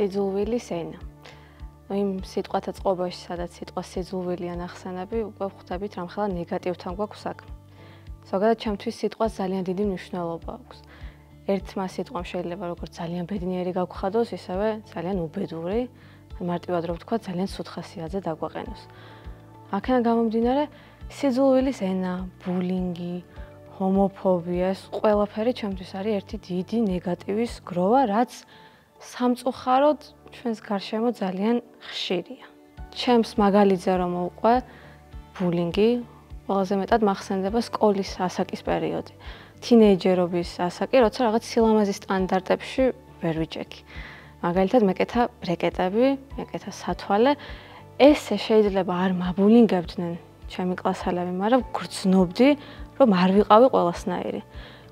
სიძულვილის ენა. იმ სიტყვათა წყობაში, სადაც სიტყვა სიძულვილი ან ახსენები, უკვე ხვდებით რამხელა ნეგატივთან გვაქვს საქმე. ზოგადად ჩემთვის სიტყვას ძალიან დიდი მნიშვნელობა აქვს. ერთმა სიტყვამ შეიძლება როგორც ძალიან ბედნიერი გავხადოს, ისევე ძალიან უბედური, მარტივად რო ვთქვა, ძალიან სუთხასიათზე დაგვაყენოს. აქედან გამომდინარე, სიძულვილის ენა, ბულინგი, ჰომოფობია, ეს ყველაფერი ჩემთვის არის ერთი დიდი ნეგატივის გროვა, რაც სამწუხაროდ ჩვენს გარშემო ძალიან ხშირია. ჩემს მაგალითზე რომ მოვყვე, ბულინგი ყველაზე მეტად მახსენდება სკოლის ასაკის პერიოდი. თინეიჯერობის ასაკი, როცა რაღაც სილამაზის სტანდარტებში ვერ ვიჭექი. მაგალითად, მეკეთა ბრეკეტები, მეკეთა სათვალე, ესე შეიძლება არ მაბულინგებდნენ ჩემი კლასელები, მაგრამ გრძნობდი, რომ არ ვიყავი ყველასნაირი.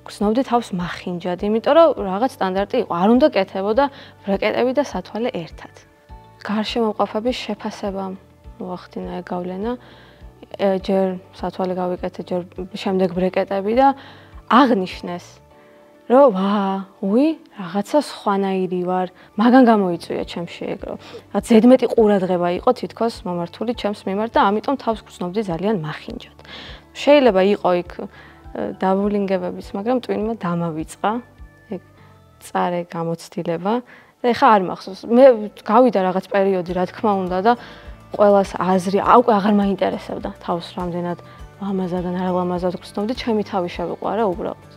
გრძნობდი თავს მახინჯად, იმიტომ რომ რაღაც სტანდარტი იყო, არ უნდა კეთებოდა ბრეკეტები და სათვალე ერთად. გარშემოყოფების შეფასება მოახდინა ეგ გავლენა, ჯერ სათვალე გავიკეთე, ჯერ შემდეგ ბრეკეტები და აღნიშნეს, რომ რაღაცა სხვანაირი ვარ, მაგან გამოიწვია ჩემში ეგ, რომ რაღაც ზედმეტი ყურადღება იყო თითქოს მომართული ჩემს მიმართ და ამიტომ თავს გრძნობდი ძალიან მახინჯად. შეიძლება იყო იქ დაბულინგებებიც, მაგრამ ტვინმა დამავიწყა ეგ წარე გამოცდილება და ეხა არ მახსოვს. მე გავიდა რაღაც პერიოდი, რა თქმა უნდა და ყველას აზრი უკვე აღარ მაინტერესებდა თავს რამდენად ლამაზად ან არ ლამაზად გრძნობდი, ჩემი თავი შევიყვარა უბრალოდ.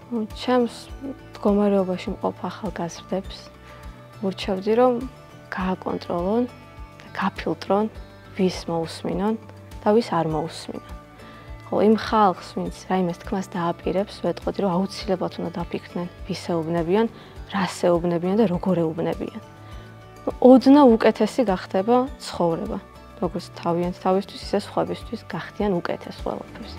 ჩემს მდგომარეობაში მყოფ ახალგაზრდებს ვურჩევდი, რომ გააკონტროლონ და გაფილტრონ, ვის მოусმინონ და ვის არ მოусმინონ. ხოლო იმ ხალხს, ვინც რაიმეს თქმას დააპირებს, ვეტყოდი, რომ აუცილებლად უნდა დაფიქრდნენ, ვის ეუბნებიან, რას ეუბნებიან და როგორ ეუბნებიან. ოდნავ უკეთესი გახდება ცხოვრება. როგორც თავიანთ თავისთვის, ისე სხვებისთვის გახდიან უკეთეს ყველაფერს.